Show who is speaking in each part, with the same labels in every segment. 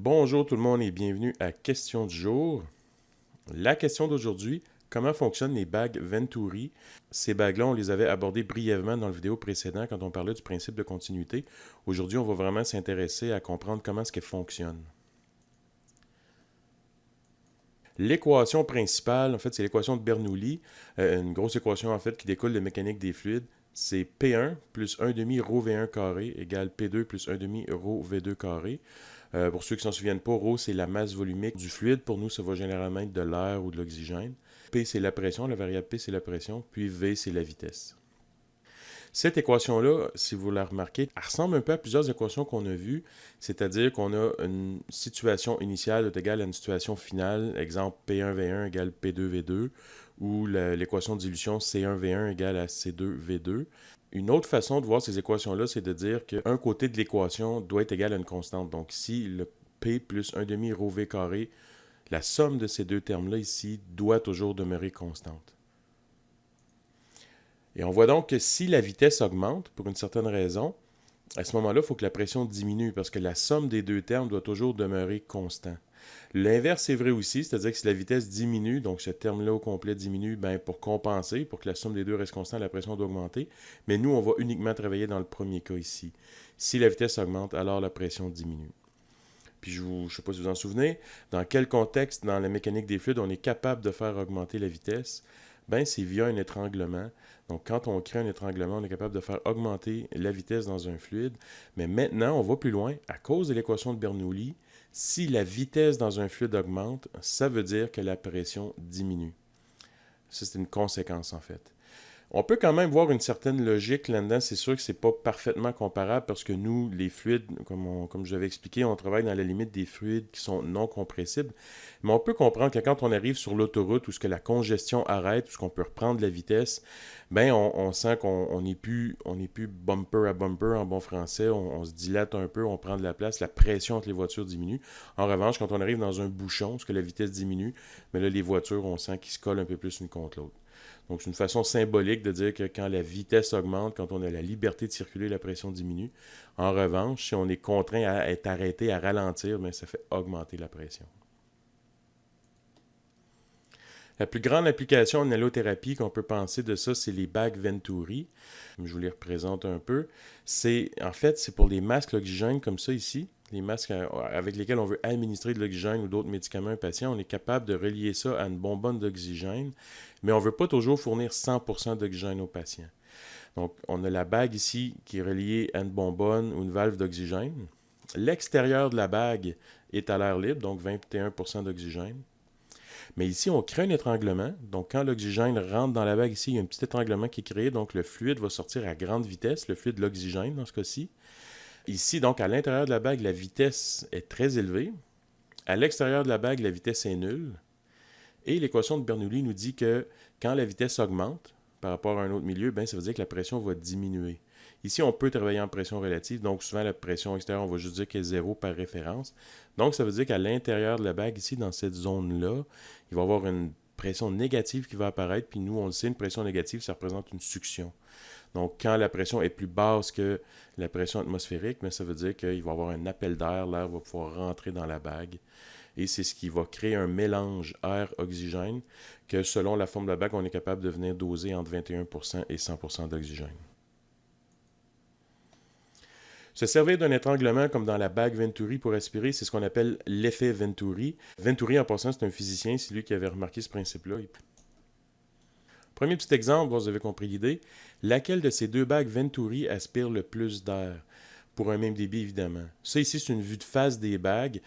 Speaker 1: Bonjour tout le monde et bienvenue à Question du jour. La question d'aujourd'hui, comment fonctionnent les bagues Venturi? Ces bagues-là, on les avait abordées brièvement dans le vidéo précédent quand on parlait du principe de continuité. Aujourd'hui, on va vraiment s'intéresser à comprendre comment est-ce qu'elles fonctionnent. L'équation principale, en fait, c'est l'équation de Bernoulli, une grosse équation en fait qui découle de mécanique des fluides. C'est P1 plus 1 demi ρ V1 carré égale P2 plus 1 demi ρ V2 carré. Pour ceux qui ne s'en souviennent pas, ρ c'est la masse volumique du fluide. Pour nous, ça va généralement être de l'air ou de l'oxygène. P c'est la pression, la variable P c'est la pression, puis V c'est la vitesse. Cette équation-là, si vous la remarquez, elle ressemble un peu à plusieurs équations qu'on a vues, c'est-à-dire qu'on a une situation initiale égale à une situation finale, exemple P1V1 égale P2V2, ou l'équation de dilution C1V1 égale à C2V2. Une autre façon de voir ces équations-là, c'est de dire qu'un côté de l'équation doit être égal à une constante. Donc, si le P plus 1 demi ρ V carré, la somme de ces deux termes-là ici doit toujours demeurer constante. Et on voit donc que si la vitesse augmente pour une certaine raison, à ce moment-là, il faut que la pression diminue parce que la somme des deux termes doit toujours demeurer constant. L'inverse est vrai aussi, c'est-à-dire que si la vitesse diminue, donc ce terme-là au complet diminue, ben pour compenser, pour que la somme des deux reste constante, la pression doit augmenter. Mais nous, on va uniquement travailler dans le premier cas ici. Si la vitesse augmente, alors la pression diminue. Puis je ne sais pas si vous en souvenez, dans quel contexte, dans la mécanique des fluides, on est capable de faire augmenter la vitesse? Ben, c'est via un étranglement. Donc, quand on crée un étranglement, on est capable de faire augmenter la vitesse dans un fluide. Mais maintenant, on va plus loin. À cause de l'équation de Bernoulli, si la vitesse dans un fluide augmente, ça veut dire que la pression diminue. Ça, c'est une conséquence, en fait. On peut quand même voir une certaine logique là-dedans. C'est sûr que c'est pas parfaitement comparable parce que nous, les fluides, comme je l'avais expliqué, on travaille dans la limite des fluides qui sont non compressibles. Mais on peut comprendre que quand on arrive sur l'autoroute où ce que la congestion arrête, où ce qu'on peut reprendre la vitesse, ben on sent qu'on n'est plus bumper à bumper en bon français. On se dilate un peu, on prend de la place, la pression entre les voitures diminue. En revanche, quand on arrive dans un bouchon, où ce que la vitesse diminue, mais là, les voitures, on sent qu'ils se collent un peu plus une contre l'autre. Donc, c'est une façon symbolique de dire que quand la vitesse augmente, quand on a la liberté de circuler, la pression diminue. En revanche, si on est contraint à être arrêté, à ralentir, bien, ça fait augmenter la pression. La plus grande application en allothérapie qu'on peut penser de ça, c'est les bagues Venturi. Je vous les représente un peu. En fait, c'est pour les masques d'oxygène comme ça ici. Les masques avec lesquels on veut administrer de l'oxygène ou d'autres médicaments à un patient, on est capable de relier ça à une bonbonne d'oxygène, mais on ne veut pas toujours fournir 100% d'oxygène au patient. Donc, on a la bague ici qui est reliée à une bonbonne ou une valve d'oxygène. L'extérieur de la bague est à l'air libre, donc 21% d'oxygène. Mais ici, on crée un étranglement. Donc, quand l'oxygène rentre dans la bague ici, il y a un petit étranglement qui est créé. Donc, le fluide va sortir à grande vitesse, le fluide de l'oxygène dans ce cas-ci. Ici, donc, à l'intérieur de la bague, la vitesse est très élevée. À l'extérieur de la bague, la vitesse est nulle. Et l'équation de Bernoulli nous dit que quand la vitesse augmente par rapport à un autre milieu, ben, ça veut dire que la pression va diminuer. Ici, on peut travailler en pression relative, donc souvent la pression extérieure, on va juste dire qu'elle est 0 par référence. Donc, ça veut dire qu'à l'intérieur de la bague, ici, dans cette zone-là, il va y avoir une pression négative qui va apparaître, puis nous, on le sait, une pression négative, ça représente une succion. Donc, quand la pression est plus basse que la pression atmosphérique, bien, ça veut dire qu'il va y avoir un appel d'air, l'air va pouvoir rentrer dans la bague. Et c'est ce qui va créer un mélange air-oxygène que, selon la forme de la bague, on est capable de venir doser entre 21% et 100% d'oxygène. Se servir d'un étranglement comme dans la bague Venturi pour respirer, c'est ce qu'on appelle l'effet Venturi. Venturi, en passant, c'est un physicien, c'est lui qui avait remarqué ce principe-là. Premier petit exemple, vous avez compris l'idée. Laquelle de ces deux bagues Venturi aspire le plus d'air? Pour un même débit, évidemment. Ça, ici, c'est une vue de face des bagues.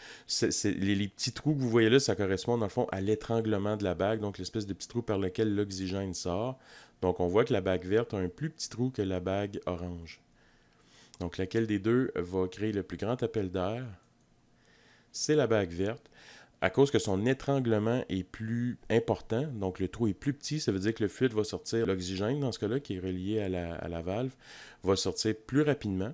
Speaker 1: Les petits trous que vous voyez là, ça correspond, dans le fond, à l'étranglement de la bague, donc l'espèce de petit trou par lequel l'oxygène sort. Donc, on voit que la bague verte a un plus petit trou que la bague orange. Donc, laquelle des deux va créer le plus grand appel d'air? C'est la bague verte. À cause que son étranglement est plus important, donc le trou est plus petit, ça veut dire que le fluide va sortir, l'oxygène, dans ce cas-là, qui est relié à la valve, va sortir plus rapidement.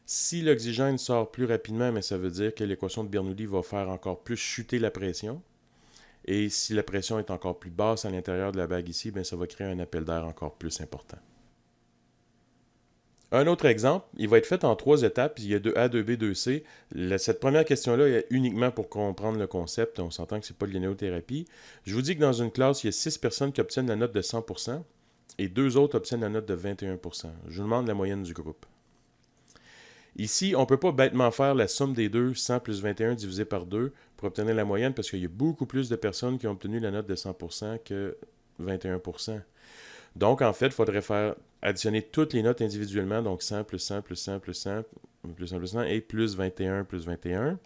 Speaker 1: Si l'oxygène sort plus rapidement, mais ça veut dire que l'équation de Bernoulli va faire encore plus chuter la pression. Et si la pression est encore plus basse à l'intérieur de la bague ici, bien, ça va créer un appel d'air encore plus important. Un autre exemple, il va être fait en 3 étapes. Il y a 2A, 2B, 2C. Cette première question-là est uniquement pour comprendre le concept. On s'entend que ce n'est pas de l'inéothérapie. Je vous dis que dans une classe, il y a 6 personnes qui obtiennent la note de 100% et 2 autres obtiennent la note de 21%. Je vous demande la moyenne du groupe. Ici, on ne peut pas bêtement faire la somme des deux, 100 plus 21 divisé par 2, pour obtenir la moyenne parce qu'il y a beaucoup plus de personnes qui ont obtenu la note de 100% que 21%. Donc, en fait, il faudrait faire additionner toutes les notes individuellement, donc 100 plus 100 plus 100 plus 100 plus 100 plus 100 et plus 21 plus 21.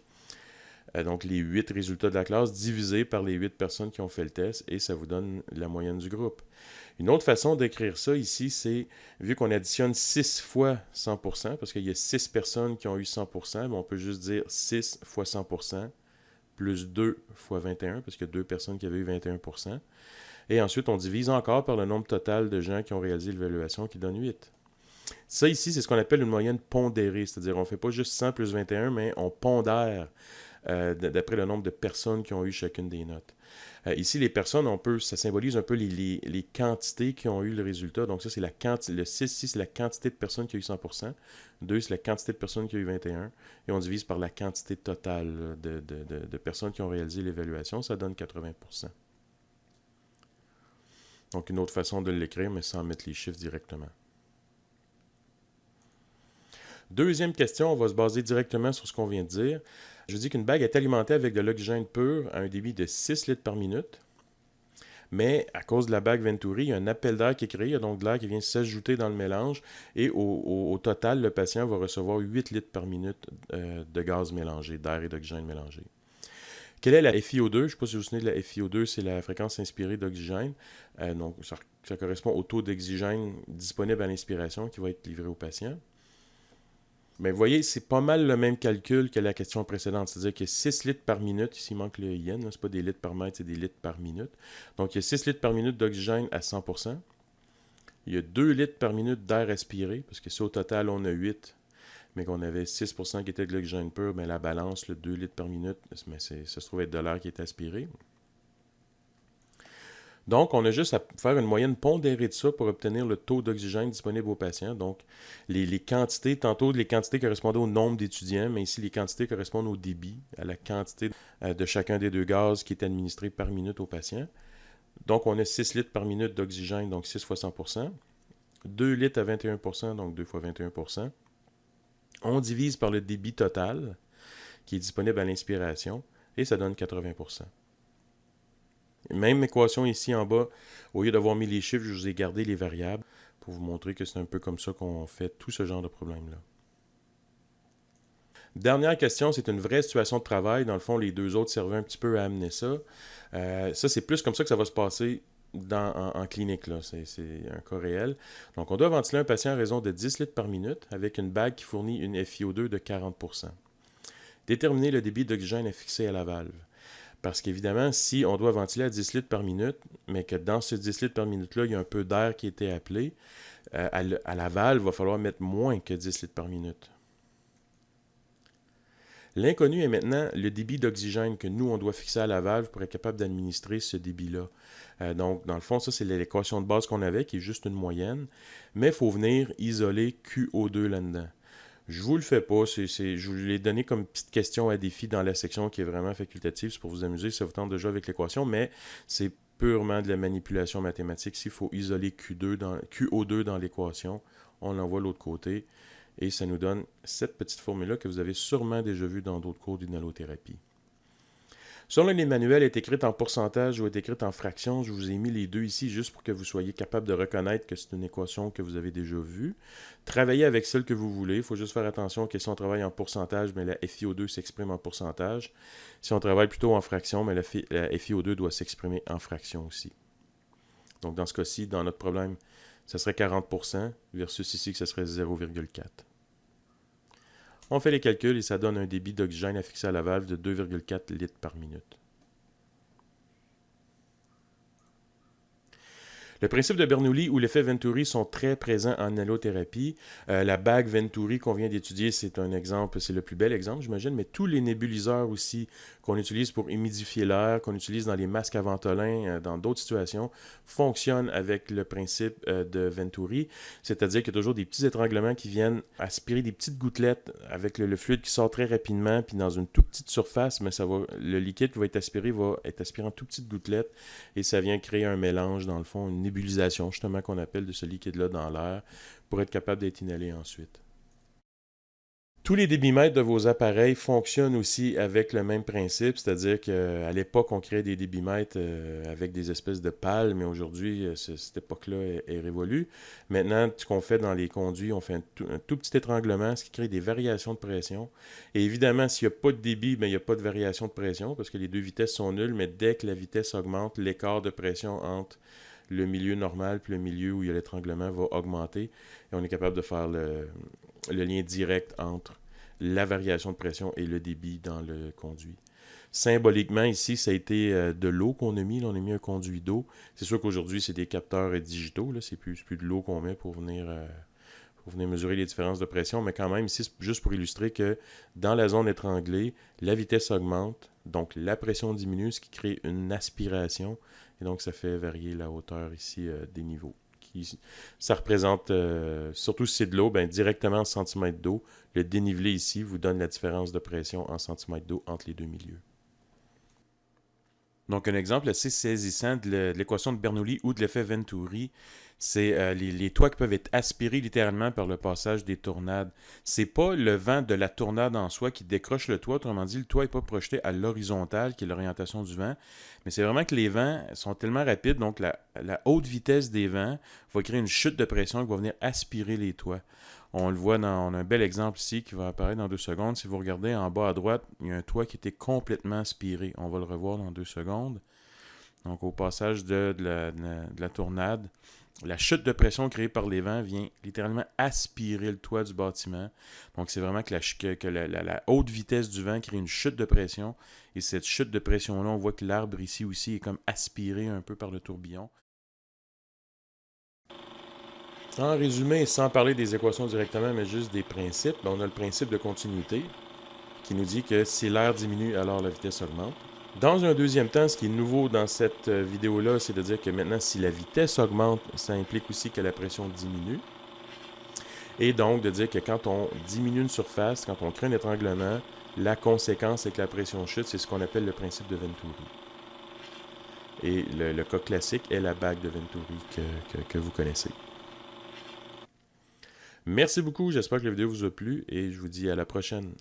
Speaker 1: Donc, les 8 résultats de la classe divisés par les 8 personnes qui ont fait le test et ça vous donne la moyenne du groupe. Une autre façon d'écrire ça ici, c'est, vu qu'on additionne 6 fois 100%, parce qu'il y a 6 personnes qui ont eu 100%, on peut juste dire 6 fois 100%, plus 2 fois 21, parce qu'il y a 2 personnes qui avaient eu 21%. Et ensuite, on divise encore par le nombre total de gens qui ont réalisé l'évaluation, qui donne 8. Ça ici, c'est ce qu'on appelle une moyenne pondérée, c'est-à-dire on ne fait pas juste 100 plus 21, mais on pondère d'après le nombre de personnes qui ont eu chacune des notes. Ici, les personnes, ça symbolise un peu les quantités qui ont eu le résultat. Donc ça, c'est le 6 ici, c'est la quantité de personnes qui ont eu 100%. 2, c'est la quantité de personnes qui ont eu 21. Et on divise par la quantité totale de personnes qui ont réalisé l'évaluation. Ça donne 80%. Donc une autre façon de l'écrire, mais sans mettre les chiffres directement. Deuxième question, on va se baser directement sur ce qu'on vient de dire. Je dis qu'une bague est alimentée avec de l'oxygène pur à un débit de 6 litres par minute. Mais à cause de la bague Venturi, il y a un appel d'air qui est créé, il y a donc de l'air qui vient s'ajouter dans le mélange. Et au total, le patient va recevoir 8 litres par minute de gaz mélangé, d'air et d'oxygène mélangé. Quelle est la FiO2? Je ne sais pas si vous vous souvenez de la FiO2, c'est la fréquence inspirée d'oxygène. Donc, ça correspond au taux d'oxygène disponible à l'inspiration qui va être livré au patient. Mais vous voyez, c'est pas mal le même calcul que la question précédente. C'est-à-dire qu'il y a 6 litres par minute, ici il manque le IN, ce n'est pas des litres par mètre, c'est des litres par minute. Donc il y a 6 litres par minute d'oxygène à 100%. Il y a 2 litres par minute d'air aspiré, parce que si au total on a 8, mais qu'on avait 6% qui était de l'oxygène pur, bien la balance, le 2 litres par minute, mais ça se trouve être de l'air qui est aspiré. Donc, on a juste à faire une moyenne pondérée de ça pour obtenir le taux d'oxygène disponible aux patients. Donc, les quantités, tantôt les quantités correspondaient au nombre d'étudiants, mais ici les quantités correspondent au débit, à la quantité de chacun des deux gaz qui est administré par minute aux patients. Donc, on a 6 litres par minute d'oxygène, donc 6 fois 100%. 2 litres à 21%, donc 2 fois 21%. On divise par le débit total qui est disponible à l'inspiration et ça donne 80%. Même équation ici en bas, au lieu d'avoir mis les chiffres, je vous ai gardé les variables pour vous montrer que c'est un peu comme ça qu'on fait tout ce genre de problème-là. Dernière question, c'est une vraie situation de travail. Dans le fond, les deux autres servaient un petit peu à amener ça. Ça, c'est plus comme ça que ça va se passer en clinique. C'est un cas réel. Donc, on doit ventiler un patient à raison de 10 litres par minute avec une bague qui fournit une FiO2 de 40%. Déterminer le débit d'oxygène à fixer à la valve. Parce qu'évidemment, si on doit ventiler à 10 litres par minute, mais que dans ce 10 litres par minute-là, il y a un peu d'air qui a été appelé, à la valve, il va falloir mettre moins que 10 litres par minute. L'inconnu est maintenant le débit d'oxygène que nous, on doit fixer à la valve pour être capable d'administrer ce débit-là. Donc, dans le fond, ça, c'est l'équation de base qu'on avait, qui est juste une moyenne, mais il faut venir isoler QO2 là-dedans. Je vous le fais pas, je vous l'ai donné comme petite question à défi dans la section qui est vraiment facultative, c'est pour vous amuser si ça vous tente de jouer avec l'équation, mais c'est purement de la manipulation mathématique. S'il faut isoler QO2 dans l'équation, on l'envoie de l'autre côté et ça nous donne cette petite formule-là que vous avez sûrement déjà vue dans d'autres cours d'inhalothérapie. Selon les manuels, est écrite en pourcentage ou est écrite en fraction. Je vous ai mis les deux ici juste pour que vous soyez capable de reconnaître que c'est une équation que vous avez déjà vue. Travaillez avec celle que vous voulez. Il faut juste faire attention que si on travaille en pourcentage, mais la FiO2 s'exprime en pourcentage. Si on travaille plutôt en fraction, mais la FiO2 doit s'exprimer en fraction aussi. Donc dans ce cas-ci, dans notre problème, ça serait 40% versus ici que ce serait 0,4. On fait les calculs et ça donne un débit d'oxygène à fixer à la valve de 2,4 litres par minute. Le principe de Bernoulli ou l'effet Venturi sont très présents en allothérapie. La bague Venturi qu'on vient d'étudier, c'est un exemple, c'est le plus bel exemple, j'imagine, mais tous les nébuliseurs aussi qu'on utilise pour humidifier l'air, qu'on utilise dans les masques à Ventolin, dans d'autres situations, fonctionnent avec le principe de Venturi, c'est-à-dire qu'il y a toujours des petits étranglements qui viennent aspirer des petites gouttelettes avec le fluide qui sort très rapidement, puis dans une toute petite surface, mais le liquide qui va être aspiré en toutes petites gouttelettes, et ça vient créer un mélange, dans le fond, une nébulisation, justement, qu'on appelle de ce liquide-là dans l'air, pour être capable d'être inhalé ensuite. Tous les débitmètres de vos appareils fonctionnent aussi avec le même principe, c'est-à-dire qu'à l'époque, on créait des débitmètres avec des espèces de pales, mais aujourd'hui, cette époque-là est révolue. Maintenant, ce qu'on fait dans les conduits, on fait un tout petit étranglement, ce qui crée des variations de pression. Et évidemment, s'il n'y a pas de débit, il n'y a pas de variation de pression, parce que les deux vitesses sont nulles, mais dès que la vitesse augmente, l'écart de pression entre le milieu normal puis le milieu où il y a l'étranglement va augmenter, et on est capable de faire le lien direct entre la variation de pression et le débit dans le conduit. Symboliquement, ici, ça a été de l'eau qu'on a mis. Là, on a mis un conduit d'eau. C'est sûr qu'aujourd'hui, c'est des capteurs digitaux. Là, c'est plus de l'eau qu'on met pour venir mesurer les différences de pression. Mais quand même, ici, c'est juste pour illustrer que dans la zone étranglée, la vitesse augmente, donc la pression diminue, ce qui crée une aspiration. Et donc, ça fait varier la hauteur ici des niveaux. Ça représente, surtout si c'est de l'eau, directement en centimètres d'eau. Le dénivelé ici vous donne la différence de pression en centimètres d'eau entre les deux milieux. Donc, un exemple assez saisissant de l'équation de Bernoulli ou de l'effet Venturi, c'est les toits qui peuvent être aspirés littéralement par le passage des tornades. C'est pas le vent de la tornade en soi qui décroche le toit, autrement dit, le toit n'est pas projeté à l'horizontale, qui est l'orientation du vent, mais c'est vraiment que les vents sont tellement rapides, donc la haute vitesse des vents va créer une chute de pression qui va venir aspirer les toits. On le voit, on a un bel exemple ici qui va apparaître dans 2 secondes. Si vous regardez en bas à droite, il y a un toit qui était complètement aspiré. On va le revoir dans 2 secondes. Donc, au passage de la tornade, la chute de pression créée par les vents vient littéralement aspirer le toit du bâtiment. Donc, c'est vraiment que la haute vitesse du vent crée une chute de pression. Et cette chute de pression-là, on voit que l'arbre ici aussi est comme aspiré un peu par le tourbillon. En résumé, sans parler des équations directement, mais juste des principes, on a le principe de continuité qui nous dit que si l'air diminue, alors la vitesse augmente. Dans un deuxième temps, ce qui est nouveau dans cette vidéo-là, c'est de dire que maintenant, si la vitesse augmente, ça implique aussi que la pression diminue. Et donc, de dire que quand on diminue une surface, quand on crée un étranglement, la conséquence, c'est que la pression chute. C'est ce qu'on appelle le principe de Venturi. Et le cas classique est la bague de Venturi que vous connaissez. Merci beaucoup, j'espère que la vidéo vous a plu et je vous dis à la prochaine.